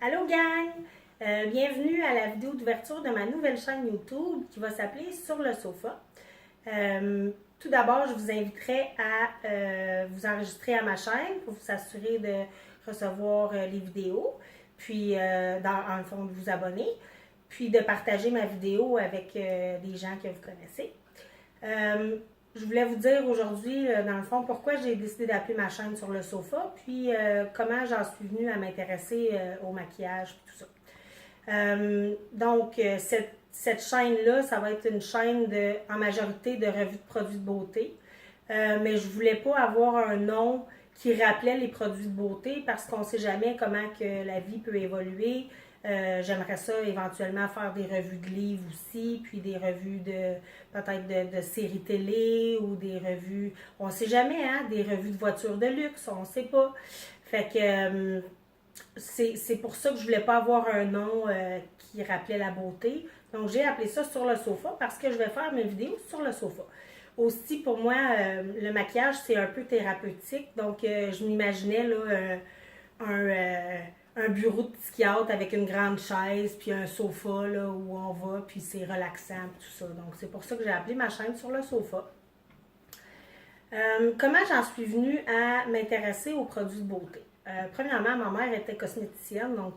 Allô gang! Bienvenue à la vidéo d'ouverture de ma nouvelle chaîne YouTube qui va s'appeler Sur le sofa. Tout d'abord, je vous inviterai à vous enregistrer à ma chaîne pour vous assurer de recevoir les vidéos, puis en le fond de vous abonner, puis de partager ma vidéo avec des gens que vous connaissez. Je voulais vous dire aujourd'hui, dans le fond, pourquoi j'ai décidé d'appeler ma chaîne Sur le sofa, puis comment j'en suis venue à m'intéresser au maquillage et tout ça. Donc, cette chaîne-là, ça va être une chaîne en majorité de revues de produits de beauté. Mais je voulais pas avoir un nom qui rappelait les produits de beauté parce qu'on ne sait jamais comment que la vie peut évoluer. J'aimerais ça éventuellement faire des revues de livres aussi, puis des revues peut-être de séries télé ou des revues, on ne sait jamais, hein, des revues de voitures de luxe, on ne sait pas. Fait que c'est pour ça que je voulais pas avoir un nom qui rappelait la beauté. Donc j'ai appelé ça Sur le sofa parce que je vais faire mes vidéos sur le sofa. Aussi, pour moi, le maquillage, c'est un peu thérapeutique. Donc, je m'imaginais là, un bureau de psychiatre avec une grande chaise, puis un sofa là, où on va, puis c'est relaxant, tout ça. Donc, c'est pour ça que j'ai appelé ma chaîne Sur le sofa. Comment j'en suis venue à m'intéresser aux produits de beauté? Premièrement, ma mère était cosméticienne, donc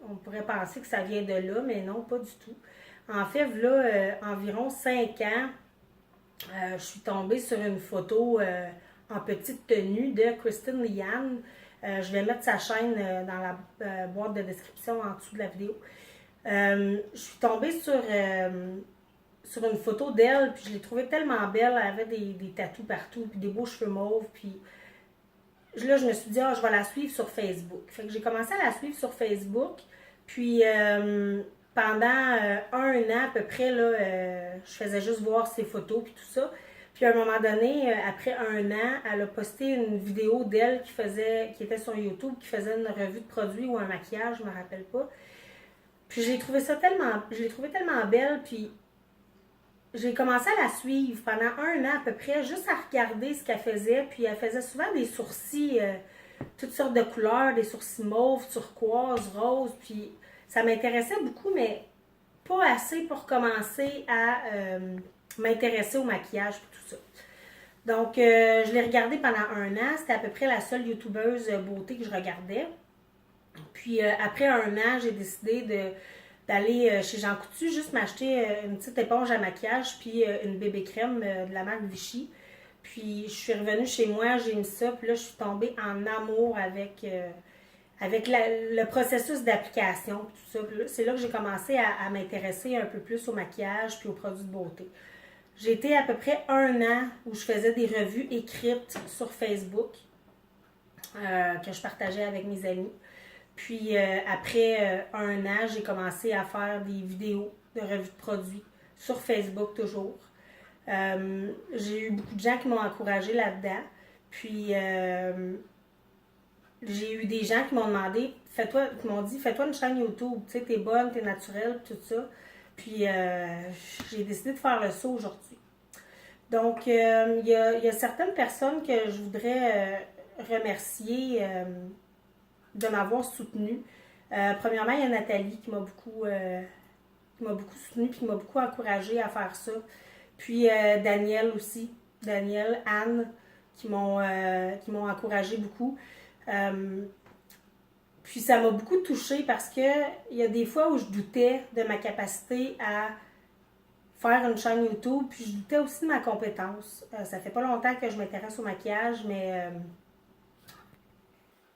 on pourrait penser que ça vient de là, mais non, pas du tout. En fait, là, environ 5 ans, je suis tombée sur une photo en petite tenue de Kristen Liane. Je vais mettre sa chaîne dans la boîte de description en dessous de la vidéo. Je suis tombée sur une photo d'elle, puis je l'ai trouvée tellement belle. Elle avait des tatous partout, puis des beaux cheveux mauves. Puis là, je me suis dit, je vais la suivre sur Facebook. Fait que j'ai commencé à la suivre sur Facebook. Puis pendant 1 an à peu près, là, je faisais juste voir ses photos puis tout ça. Puis à un moment donné, après 1 an, elle a posté une vidéo d'elle qui était sur YouTube, qui faisait une revue de produits ou un maquillage, je me rappelle pas. Puis je l'ai trouvée tellement belle, puis j'ai commencé à la suivre pendant 1 an à peu près, juste à regarder ce qu'elle faisait. Puis elle faisait souvent des sourcils, toutes sortes de couleurs, des sourcils mauves, turquoise, rose, puis ça m'intéressait beaucoup, mais pas assez pour commencer à m'intéresser au maquillage et tout ça. Donc, je l'ai regardé pendant 1 an. C'était à peu près la seule youtubeuse beauté que je regardais. Puis, après 1 an, j'ai décidé d'aller chez Jean Coutu, juste m'acheter une petite éponge à maquillage puis une bébé crème de la marque Vichy. Puis, je suis revenue chez moi, j'ai mis ça, puis là, je suis tombée en amour avec le processus d'application, tout ça. C'est là que j'ai commencé à m'intéresser un peu plus au maquillage puis aux produits de beauté. J'ai été à peu près 1 an où je faisais des revues écrites sur Facebook que je partageais avec mes amis. Puis après 1 an, j'ai commencé à faire des vidéos de revues de produits sur Facebook toujours. J'ai eu beaucoup de gens qui m'ont encouragée là-dedans. Puis j'ai eu des gens qui m'ont demandé, qui m'ont dit, fais-toi une chaîne YouTube, tu sais, t'es bonne, t'es naturelle, tout ça. Puis j'ai décidé de faire le saut aujourd'hui. Donc, il y a certaines personnes que je voudrais remercier de m'avoir soutenue. Premièrement, il y a Nathalie qui m'a beaucoup soutenue et qui m'a beaucoup encouragée à faire ça. Puis Daniel aussi, Daniel, Anne, qui m'ont encouragée beaucoup. Puis ça m'a beaucoup touchée parce que il y a des fois où je doutais de ma capacité à faire une chaîne YouTube, puis je doutais aussi de ma compétence. Ça fait pas longtemps que je m'intéresse au maquillage, mais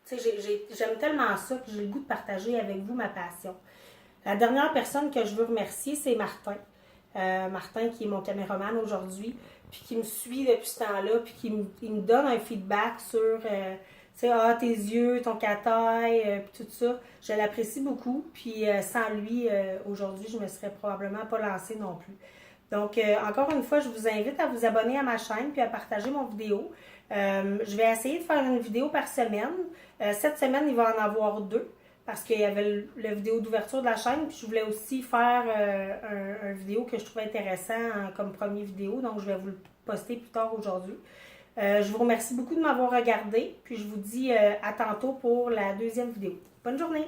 tu sais, j'aime tellement ça que j'ai le goût de partager avec vous ma passion. La dernière personne que je veux remercier, c'est Martin. Martin qui est mon caméraman aujourd'hui, puis qui me suit depuis ce temps-là, puis il me donne un feedback sur tu sais, tes yeux, ton cataille, puis tout ça. Je l'apprécie beaucoup, puis sans lui, aujourd'hui, je me serais probablement pas lancée non plus. Donc, encore une fois, je vous invite à vous abonner à ma chaîne, puis à partager mon vidéo. Je vais essayer de faire une vidéo par semaine. Cette semaine, il va en avoir 2, parce qu'il y avait la vidéo d'ouverture de la chaîne, puis je voulais aussi faire un vidéo que je trouvais intéressant comme première vidéo, donc je vais vous le poster plus tard aujourd'hui. Je vous remercie beaucoup de m'avoir regardé, puis je vous dis à tantôt pour la 2e vidéo. Bonne journée!